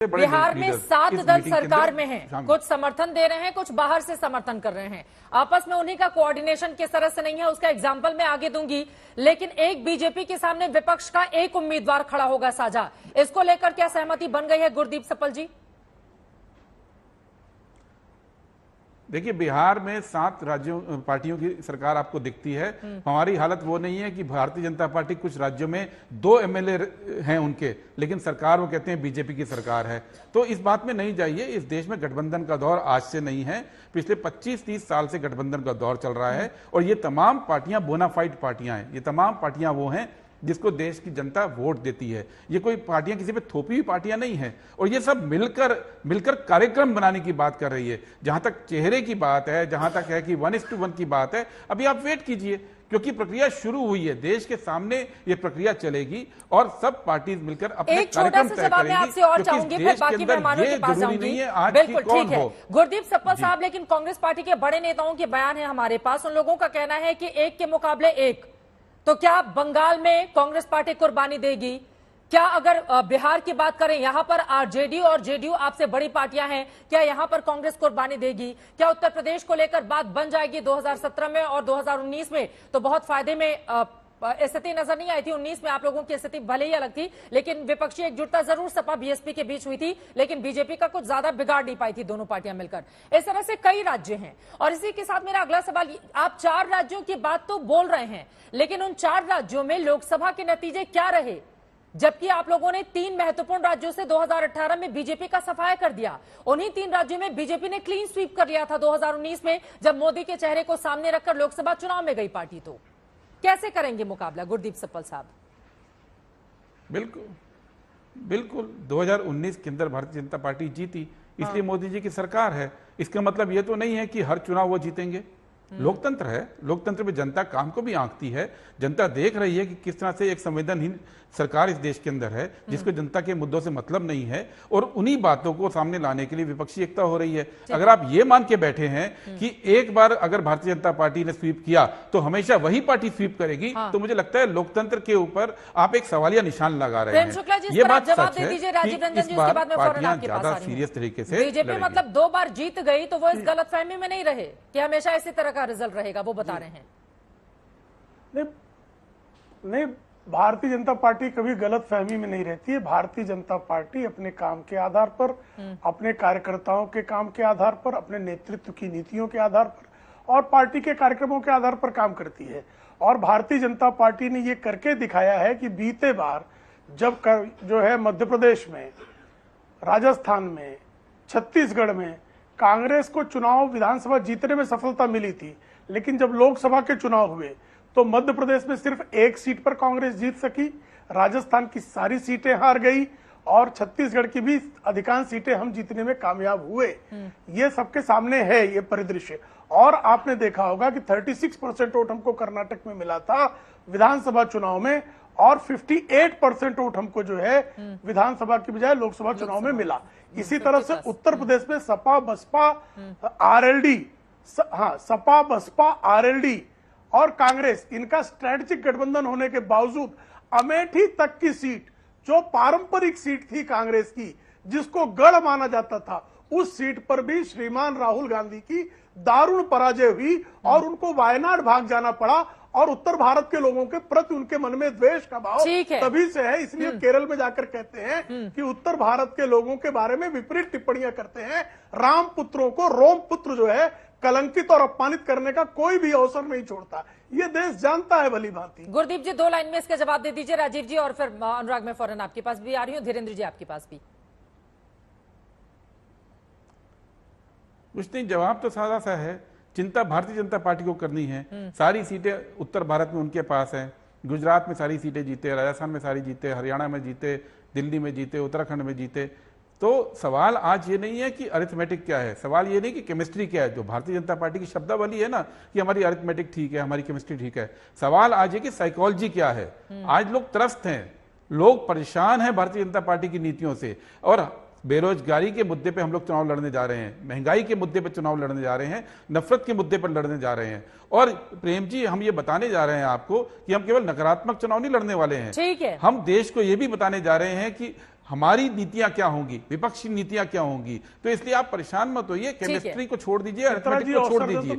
बिहार में 7 दल सरकार में हैं, कुछ समर्थन दे रहे हैं, कुछ बाहर से समर्थन कर रहे हैं। आपस में उन्हीं का कोऑर्डिनेशन किस तरह से नहीं है उसका एग्जांपल मैं आगे दूंगी। लेकिन एक बीजेपी के सामने विपक्ष का एक उम्मीदवार खड़ा होगा साझा, इसको लेकर क्या सहमति बन गई है गुरदीप सप्पल जी? देखिए, बिहार में 7 पार्टियों की सरकार आपको दिखती है। हमारी हालत वो नहीं है कि भारतीय जनता पार्टी कुछ राज्यों में 2 एमएलए हैं उनके, लेकिन सरकार वो कहते हैं बीजेपी की सरकार है। तो इस बात में नहीं जाइए। इस देश में गठबंधन का दौर आज से नहीं है, पिछले 25-30 साल से गठबंधन का दौर चल रहा है। और ये तमाम पार्टियां बोनाफाइड पार्टियां हैं, ये तमाम पार्टियां वो हैं जिसको देश की जनता वोट देती है। ये कोई पार्टियां किसी पे थोपी हुई पार्टियां नहीं हैं। और ये सब मिलकर कार्यक्रम बनाने की बात कर रही है। जहां तक चेहरे की बात है, जहां तक है कि 1:1 की बात है, अभी आप वेट कीजिए, क्योंकि प्रक्रिया शुरू हुई है। देश के सामने ये प्रक्रिया चलेगी और सब पार्टी मिलकर अपने कार्यक्रम तय करेंगी। आपसे और चाहूंगी, फिर बाकी मेहमानों के पास जाऊंगी। बिल्कुल ठीक है गुरदीप सप्पल साहब, लेकिन कांग्रेस पार्टी के बड़े नेताओं के बयान है हमारे पास। उन लोगों का कहना है कि एक के मुकाबले एक। तो क्या बंगाल में कांग्रेस पार्टी कुर्बानी देगी? क्या अगर बिहार की बात करें, यहां पर आरजेडी और जेडीयू आपसे बड़ी पार्टियां हैं, क्या यहां पर कांग्रेस कुर्बानी देगी? क्या उत्तर प्रदेश को लेकर बात बन जाएगी 2017 में और 2019 में? तो बहुत फायदे में स्थिति नजर नहीं आई थी। 19 में आप लोगों की स्थिति भले ही अलग थी, लेकिन विपक्षी एकजुटता जरूर सपा बीएसपी के बीच हुई थी, लेकिन बीजेपी का कुछ ज्यादा बिगाड़ नहीं पाई थी दोनों पार्टियां मिलकर। इस तरह से कई राज्य हैं। और इसी के साथ मेरा अगला सवाल, आप 4 राज्यों की बात तो बोल रहे हैं, लेकिन उन 4 राज्यों में लोकसभा के नतीजे क्या रहे? जबकि आप लोगों ने 3 महत्वपूर्ण राज्यों से 2018 में बीजेपी का सफाया कर दिया। उन्हीं 3 राज्यों में बीजेपी ने क्लीन स्वीप कर लिया था 2019 में, जब मोदी के चेहरे को सामने रखकर लोकसभा चुनाव में गई पार्टी। तो कैसे करेंगे मुकाबला गुरदीप सप्पल साहब? बिल्कुल 2019 के अंदर भारतीय जनता पार्टी जीती, इसलिए मोदी जी की सरकार है। इसका मतलब ये तो नहीं है कि हर चुनाव वो जीतेंगे। लोकतंत्र है, लोकतंत्र में जनता काम को भी आंकती है। जनता देख रही है कि किस तरह से एक संवेदनहीन सरकार इस देश के अंदर है, जिसको जनता के मुद्दों से मतलब नहीं है, और उन्हीं बातों को सामने लाने के लिए विपक्षी एकता हो रही है। अगर आप ये मान के बैठे हैं कि एक बार अगर भारतीय जनता पार्टी ने स्वीप किया तो हमेशा वही पार्टी स्वीप करेगी, तो मुझे लगता है लोकतंत्र के ऊपर आप एक सवालिया निशान लगा रहे हैं। ये बात सच है कि इस बार पार्टियां ज्यादा सीरियस तरीके से बीजेपी मतलब 2 बार जीत गई, तो वो इस गलतफहमी में नहीं रहे कि हमेशा इसी तरह का रिजल्ट रहेगा, वो बता रहे हैं। नहीं, भारतीय जनता पार्टी कभी गलत फहमी में नहीं रहती है। भारतीय जनता पार्टी अपने काम के आधार पर, अपने कार्यकर्ताओं के काम के आधार पर, अपने नेतृत्व की नीतियों के आधार पर और पार्टी के कार्यक्रमों के आधार पर काम करती है। और भारतीय जनता पार्टी ने ये करके दिखाया है कि बीते बार जब जो है मध्य प्रदेश में, राजस्थान में, छत्तीसगढ़ में कांग्रेस को चुनाव विधानसभा जीतने में सफलता मिली थी, लेकिन जब लोकसभा के चुनाव हुए तो मध्य प्रदेश में सिर्फ 1 सीट पर कांग्रेस जीत सकी, राजस्थान की सारी सीटें हार गई और छत्तीसगढ़ की भी अधिकांश सीटें हम जीतने में कामयाब हुए। ये सबके सामने है ये परिदृश्य। और आपने देखा होगा कि 36% वोट हमको कर्नाटक में मिला था विधानसभा चुनाव में, और 58% वोट हमको जो है विधानसभा की बजाय लोकसभा चुनाव में मिला। इसी तरह से उत्तर प्रदेश में सपा बसपा आरएलडी, सपा बसपा आरएलडी और कांग्रेस, इनका स्ट्रेटेजिक गठबंधन होने के बावजूद अमेठी तक की सीट, जो पारंपरिक सीट थी कांग्रेस की, जिसको गढ़ माना जाता था, उस सीट पर भी श्रीमान राहुल गांधी की दारुण पराजय हुई और उनको वायनाड भाग जाना पड़ा। और उत्तर भारत के लोगों के प्रति उनके मन में द्वेष का भाव तभी से है। इसलिए केरल में जाकर कहते हैं कि उत्तर भारत के लोगों के बारे में विपरीत टिप्पणियां करते हैं। राम पुत्रों को रोम पुत्र जो है कलंकित और अपमानित करने का कोई भी अवसर नहीं छोड़ता। ये देश जानता है भली भांति। गुरदीप जी 2 लाइन में इसका जवाब दे दीजिए। राजीव जी और फिर अनुराग, मैं फौरन आपके पास भी आ रही हूँ। धीरेन्द्र जी आपके पास भी। कुछ नहीं, जवाब तो सादा सा है। चिंता भारतीय जनता पार्टी को करनी है। सारी सीटें उत्तर भारत में उनके पास हैं। गुजरात में सारी सीटें जीते, राजस्थान में सारी जीते, हरियाणा में जीते, दिल्ली में जीते, उत्तराखंड में जीते। तो सवाल आज ये नहीं है कि अरिथमेटिक क्या है, सवाल ये नहीं कि केमिस्ट्री क्या है, जो भारतीय जनता पार्टी की शब्दावली है ना कि हमारी अरिथमेटिक ठीक है, हमारी केमिस्ट्री ठीक है। सवाल आज है कि साइकोलॉजी क्या है। आज लोग त्रस्त हैं, लोग परेशान हैं भारतीय जनता पार्टी की नीतियों से। और बेरोजगारी के मुद्दे पे हम लोग चुनाव लड़ने जा रहे हैं, महंगाई के मुद्दे पे चुनाव लड़ने जा रहे हैं, नफरत के मुद्दे पर लड़ने जा रहे हैं। और प्रेम जी, हम ये बताने जा रहे हैं आपको कि हम केवल नकारात्मक चुनाव नहीं लड़ने वाले हैं। ठीक है, हम देश को ये भी बताने जा रहे हैं कि हमारी नीतियां क्या होंगी, विपक्षी नीतियां क्या होंगी। तो इसलिए आप परेशान मत होइए, केमिस्ट्री को छोड़ दीजिए, अरिथमेटिक को छोड़ दीजिए।